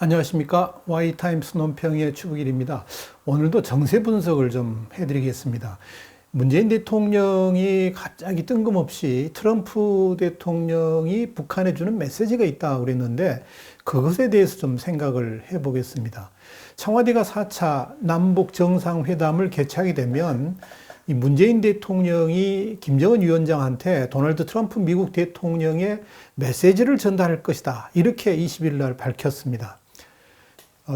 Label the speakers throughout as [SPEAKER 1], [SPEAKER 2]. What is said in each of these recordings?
[SPEAKER 1] 안녕하십니까. Y타임스 논평의 추국일입니다. 오늘도 정세 분석을 좀 해드리겠습니다. 문재인 대통령이 갑자기 뜬금없이 트럼프 대통령이 북한에 주는 메시지가 있다고 그랬는데 그것에 대해서 좀 생각을 해보겠습니다. 청와대가 4차 남북 정상회담을 개최하게 되면 이 문재인 대통령이 김정은 위원장한테 도널드 트럼프 미국 대통령의 메시지를 전달할 것이다. 이렇게 20일 날 밝혔습니다.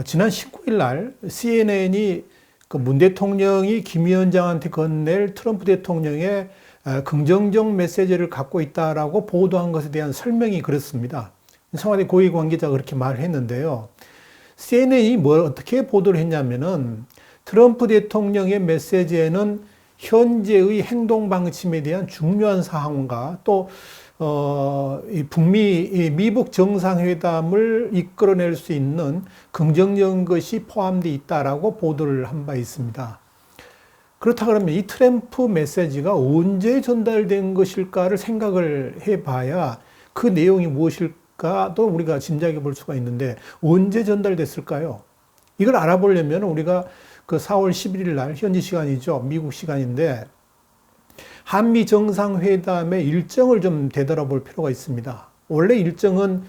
[SPEAKER 1] 지난 19일 날 CNN이 그 문 대통령이 김 위원장한테 건넬 트럼프 대통령의 긍정적 메시지를 갖고 있다라고 보도한 것에 대한 설명이 그렇습니다. 청와대 고위 관계자가 그렇게 말을 했는데요. CNN이 어떻게 보도를 했냐면은 트럼프 대통령의 메시지에는 현재의 행동 방침에 대한 중요한 사항과 또 미북 정상회담을 이끌어낼 수 있는 긍정적인 것이 포함되어 있다라고 보도를 한 바 있습니다. 그렇다 그러면 이 트럼프 메시지가 언제 전달된 것일까를 생각을 해봐야 그 내용이 무엇일까도 우리가 짐작해 볼 수가 있는데 언제 전달됐을까요? 이걸 알아보려면 우리가 그 4월 11일 날 현지 시간이죠. 미국 시간인데 한미 정상회담의 일정을 좀 되돌아볼 필요가 있습니다. 원래 일정은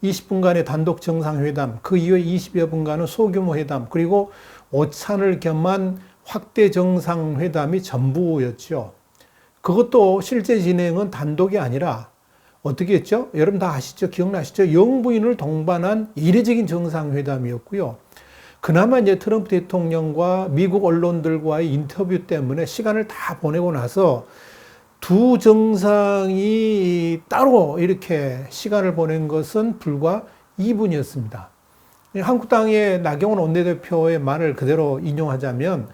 [SPEAKER 1] 20분간의 단독 정상회담, 그 이후에 20여 분간은 소규모 회담, 그리고 오찬을 겸한 확대 정상회담이 전부였죠. 그것도 실제 진행은 단독이 아니라 어떻게 했죠? 여러분 다 아시죠? 기억나시죠? 영부인을 동반한 이례적인 정상회담이었고요. 그나마 이제 트럼프 대통령과 미국 언론들과의 인터뷰 때문에 시간을 다 보내고 나서 두 정상이 따로 이렇게 시간을 보낸 것은 불과 2분이었습니다. 한국당의 나경원 원내대표의 말을 그대로 인용하자면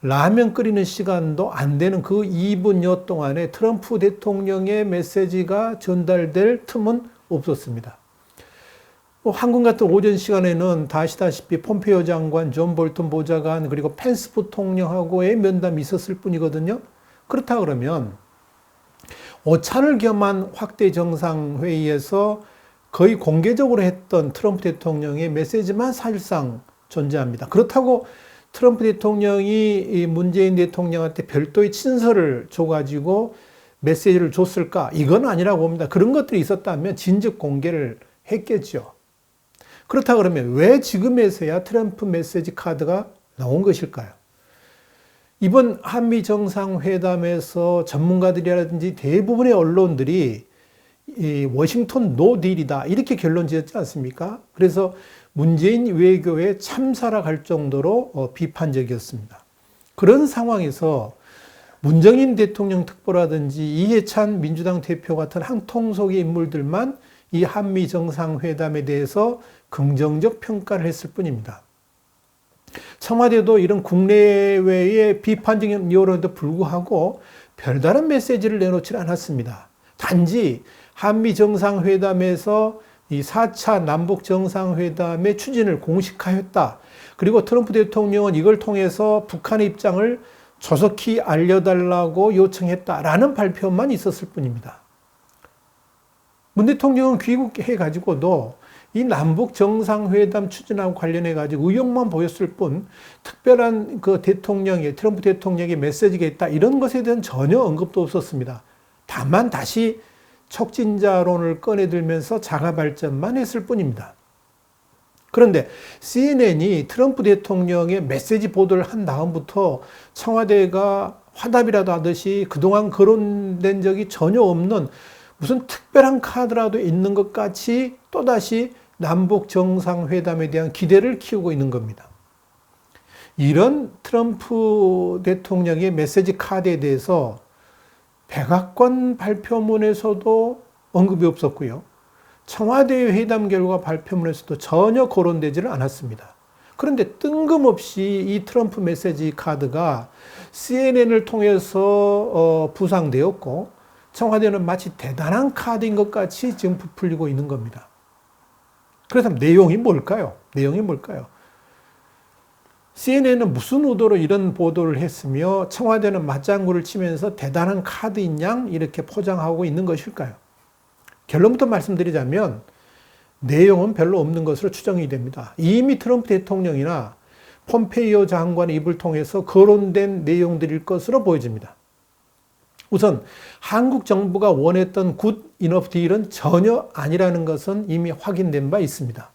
[SPEAKER 1] 라면 끓이는 시간도 안 되는 그 2분여 동안에 트럼프 대통령의 메시지가 전달될 틈은 없었습니다. 한국 같은 오전 시간에는 다 아시다시피 폼페이오 장관, 존 볼턴 보좌관, 그리고 펜스 부통령하고의 면담이 있었을 뿐이거든요. 그렇다 그러면 오찬을 겸한 확대 정상회의에서 거의 공개적으로 했던 트럼프 대통령의 메시지만 사실상 존재합니다. 그렇다고 트럼프 대통령이 문재인 대통령한테 별도의 친서를 줘가지고 메시지를 줬을까? 이건 아니라고 봅니다. 그런 것들이 있었다면 진즉 공개를 했겠죠. 그렇다 그러면 왜 지금에서야 트럼프 메시지 카드가 나온 것일까요? 이번 한미 정상회담에서 전문가들이라든지 대부분의 언론들이 이 워싱턴 노딜이다 이렇게 결론 지었지 않습니까? 그래서 문재인 외교에 참사라 갈 정도로 비판적이었습니다. 그런 상황에서 문정인 대통령 특보라든지 이해찬 민주당 대표 같은 한통속의 인물들만 이 한미 정상회담에 대해서 긍정적 평가를 했을 뿐입니다. 청와대도 이런 국내외의 비판적인 여론에도 불구하고 별다른 메시지를 내놓지 않았습니다. 단지 한미 정상회담에서 이 4차 남북 정상회담의 추진을 공식화했다. 그리고 트럼프 대통령은 이걸 통해서 북한의 입장을 조속히 알려달라고 요청했다라는 발표만 있었을 뿐입니다. 문 대통령은 귀국해가지고도 이 남북 정상회담 추진하고 관련해가지고 의욕만 보였을 뿐 특별한 그 트럼프 대통령의 메시지가 있다 이런 것에 대한 전혀 언급도 없었습니다. 다만 다시 촉진자론을 꺼내들면서 자가 발전만 했을 뿐입니다. 그런데 CNN이 트럼프 대통령의 메시지 보도를 한 다음부터 청와대가 화답이라도 하듯이 그동안 거론된 적이 전혀 없는 무슨 특별한 카드라도 있는 것 같이 또다시 남북 정상회담에 대한 기대를 키우고 있는 겁니다. 이런 트럼프 대통령의 메시지 카드에 대해서 백악관 발표문에서도 언급이 없었고요. 청와대 회담 결과 발표문에서도 전혀 거론되지를 않았습니다. 그런데 뜬금없이 이 트럼프 메시지 카드가 CNN을 통해서 부상되었고 청와대는 마치 대단한 카드인 것 같이 지금 부풀리고 있는 겁니다. 그래서 내용이 뭘까요? 내용이 뭘까요? CNN은 무슨 의도로 이런 보도를 했으며 청와대는 맞장구를 치면서 대단한 카드인 양 이렇게 포장하고 있는 것일까요? 결론부터 말씀드리자면 내용은 별로 없는 것으로 추정이 됩니다. 이미 트럼프 대통령이나 폼페이오 장관의 입을 통해서 거론된 내용들일 것으로 보여집니다. 우선 한국 정부가 원했던 굿 이너프 딜은 전혀 아니라는 것은 이미 확인된 바 있습니다.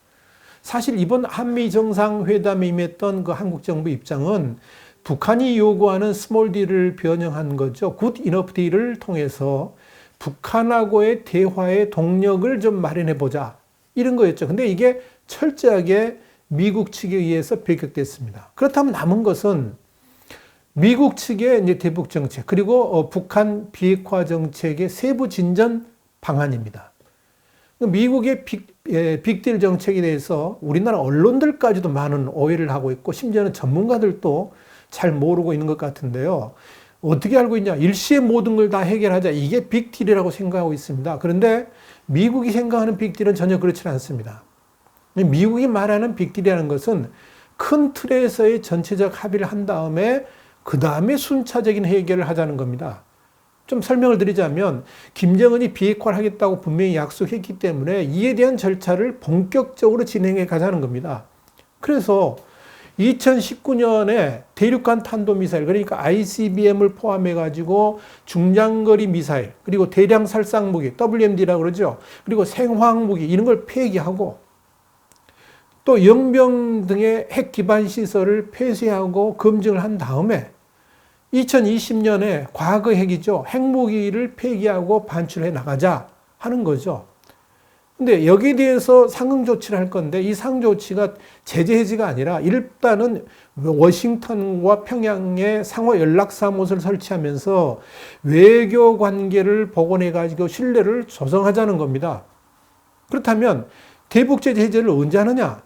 [SPEAKER 1] 사실 이번 한미 정상회담에 임했던 그 한국 정부 입장은 북한이 요구하는 스몰 딜을 변형한 거죠. 굿 이너프 딜을 통해서 북한하고의 대화의 동력을 좀 마련해 보자, 이런 거였죠. 근데 이게 철저하게 미국 측에 의해서 배격됐습니다. 그렇다면 남은 것은 미국 측의 이제 대북 정책, 그리고 북한 비핵화 정책의 세부 진전 방안입니다. 미국의 빅딜 정책에 대해서 우리나라 언론들까지도 많은 오해를 하고 있고, 심지어는 전문가들도 잘 모르고 있는 것 같은데요. 어떻게 알고 있냐? 일시에 모든 걸 다 해결하자, 이게 빅딜이라고 생각하고 있습니다. 그런데 미국이 생각하는 빅딜은 전혀 그렇지 않습니다. 미국이 말하는 빅딜이라는 것은 큰 틀에서의 전체적 합의를 한 다음에 그 다음에 순차적인 해결을 하자는 겁니다. 좀 설명을 드리자면, 김정은이 비핵화를 하겠다고 분명히 약속했기 때문에 이에 대한 절차를 본격적으로 진행해 가자는 겁니다. 그래서 2019년에 대륙간 탄도미사일, 그러니까 ICBM을 포함해 가지고 중장거리 미사일, 그리고 대량 살상무기, WMD라고 그러죠. 그리고 생화학무기, 이런 걸 폐기하고, 또 영병 등의 핵 기반 시설을 폐쇄하고 검증을 한 다음에 2020년에 과거 핵이죠. 핵무기를 폐기하고 반출해 나가자 하는 거죠. 근데 여기에 대해서 상응 조치를 할 건데, 이 상응 조치가 제재 해지가 아니라 일단은 워싱턴과 평양에 상호 연락사무소를 설치하면서 외교 관계를 복원해 가지고 신뢰를 조성하자는 겁니다. 그렇다면 대북 제재 해제를 언제 하느냐?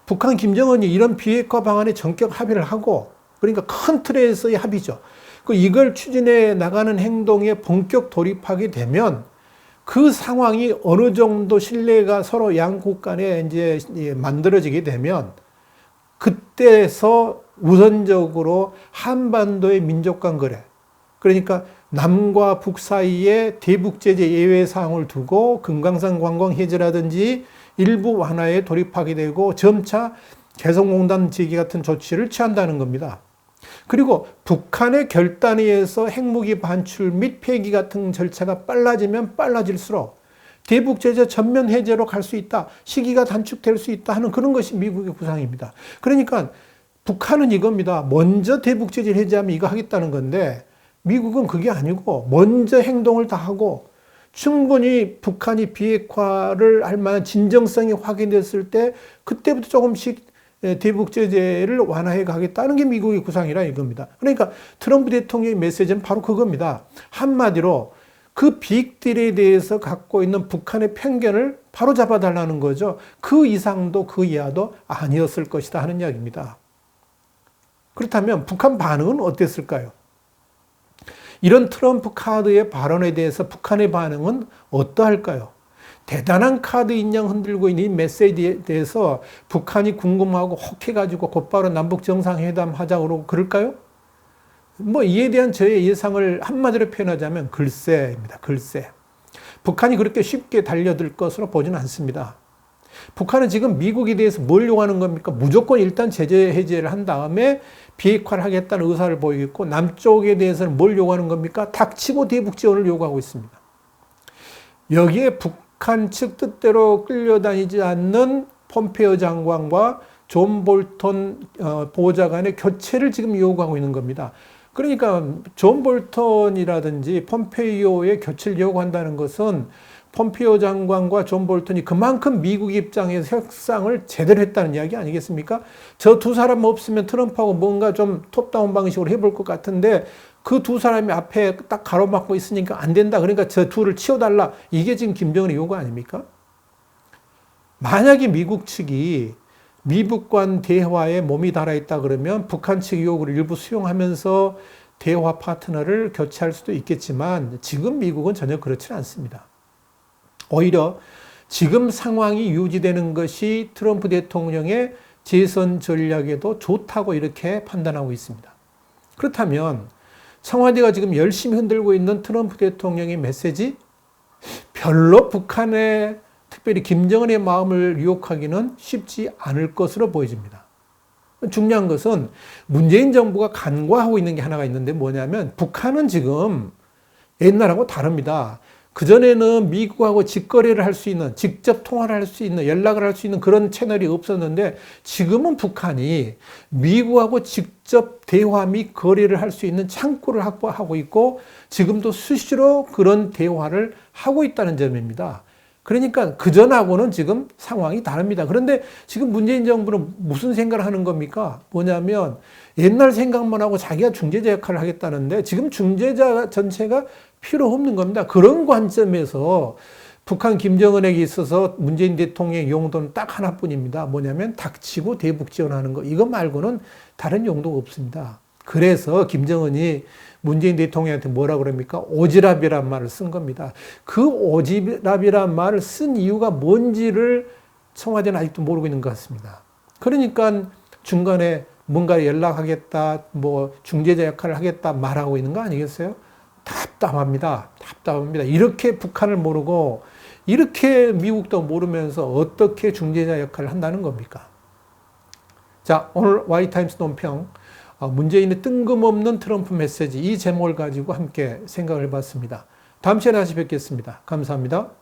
[SPEAKER 1] 북한 김정은이 이런 비핵화 방안에 전격 합의를 하고, 그러니까 큰 틀에서의 합의죠. 이걸 추진해 나가는 행동에 본격 돌입하게 되면 그 상황이 어느 정도 신뢰가 서로 양국 간에 이제 만들어지게 되면, 그때서 우선적으로 한반도의 민족 간 거래, 그러니까 남과 북 사이에 대북 제재 예외 사항을 두고 금강산 관광 해제라든지 일부 완화에 돌입하게 되고 점차 개성공단 재개 같은 조치를 취한다는 겁니다. 그리고 북한의 결단에 의해서 핵무기 반출 및 폐기 같은 절차가 빨라지면 빨라질수록 대북 제재 전면 해제로 갈 수 있다, 시기가 단축될 수 있다 하는 그런 것이 미국의 구상입니다. 그러니까 북한은 이겁니다. 먼저 대북 제재를 해제하면 이거 하겠다는 건데, 미국은 그게 아니고 먼저 행동을 다 하고 충분히 북한이 비핵화를 할 만한 진정성이 확인됐을 때 그때부터 조금씩 대북 제재를 완화해 가겠다는 게 미국의 구상이라 이겁니다. 그러니까 트럼프 대통령의 메시지는 바로 그겁니다. 한마디로 그 빅딜에 대해서 갖고 있는 북한의 편견을 바로 잡아달라는 거죠. 그 이상도 그 이하도 아니었을 것이다 하는 이야기입니다. 그렇다면 북한 반응은 어땠을까요? 이런 트럼프 카드의 발언에 대해서 북한의 반응은 어떠할까요? 대단한 카드인 양 흔들고 있는 이 메시지에 대해서 북한이 궁금하고 혹해가지고 곧바로 남북 정상회담 하자고 그럴까요? 이에 대한 저의 예상을 한마디로 표현하자면 글쎄입니다. 글쎄. 북한이 그렇게 쉽게 달려들 것으로 보지는 않습니다. 북한은 지금 미국에 대해서 뭘 요구하는 겁니까? 무조건 일단 제재 해제를 한 다음에 비핵화를 하겠다는 의사를 보이고, 남쪽에 대해서는 뭘 요구하는 겁니까? 닥치고 대북 지원을 요구하고 있습니다. 여기에 북한 측 뜻대로 끌려다니지 않는 폼페이오 장관과 존 볼턴 보좌관의 교체를 지금 요구하고 있는 겁니다. 그러니까 존 볼턴이라든지 폼페이오의 교체를 요구한다는 것은 폼페이오 장관과 존 볼턴이 그만큼 미국 입장에서 협상을 제대로 했다는 이야기 아니겠습니까? 저 두 사람 없으면 트럼프하고 뭔가 좀 톱다운 방식으로 해볼 것 같은데, 그 두 사람이 앞에 딱 가로막고 있으니까 안 된다. 그러니까 저 둘을 치워달라. 이게 지금 김정은의 요구 아닙니까? 만약에 미국 측이 미북 간 대화에 몸이 달아있다 그러면 북한 측의 요구를 일부 수용하면서 대화 파트너를 교체할 수도 있겠지만, 지금 미국은 전혀 그렇지 않습니다. 오히려 지금 상황이 유지되는 것이 트럼프 대통령의 재선 전략에도 좋다고 이렇게 판단하고 있습니다. 그렇다면 청와대가 지금 열심히 흔들고 있는 트럼프 대통령의 메시지, 별로 북한의 특별히 김정은의 마음을 유혹하기는 쉽지 않을 것으로 보여집니다. 중요한 것은 문재인 정부가 간과하고 있는 게 하나가 있는데 뭐냐면 북한은 지금 옛날하고 다릅니다. 그전에는 미국하고 직거래를 할 수 있는, 직접 통화를 할 수 있는, 연락을 할 수 있는 그런 채널이 없었는데 지금은 북한이 미국하고 직접 대화 및 거래를 할 수 있는 창구를 확보하고 있고 지금도 수시로 그런 대화를 하고 있다는 점입니다. 그러니까 그전하고는 지금 상황이 다릅니다. 그런데 지금 문재인 정부는 무슨 생각을 하는 겁니까? 뭐냐면 옛날 생각만 하고 자기가 중재자 역할을 하겠다는데 지금 중재자 전체가 필요 없는 겁니다. 그런 관점에서 북한 김정은에게 있어서 문재인 대통령의 용도는 딱 하나뿐입니다. 뭐냐면 닥치고 대북 지원하는 거. 이거 말고는 다른 용도가 없습니다. 그래서 김정은이 문재인 대통령한테 뭐라 그럽니까? 오지랖이란 말을 쓴 겁니다. 그 오지랖이란 말을 쓴 이유가 뭔지를 청와대는 아직도 모르고 있는 것 같습니다. 그러니까 중간에 뭔가 연락하겠다, 뭐 중재자 역할을 하겠다 말하고 있는 거 아니겠어요? 답답합니다. 답답합니다. 이렇게 북한을 모르고 이렇게 미국도 모르면서 어떻게 중재자 역할을 한다는 겁니까? 자, 오늘 Y타임스 논평 문재인의 뜬금없는 트럼프 메시지 이 제목을 가지고 함께 생각을 해봤습니다. 다음 시간에 다시 뵙겠습니다. 감사합니다.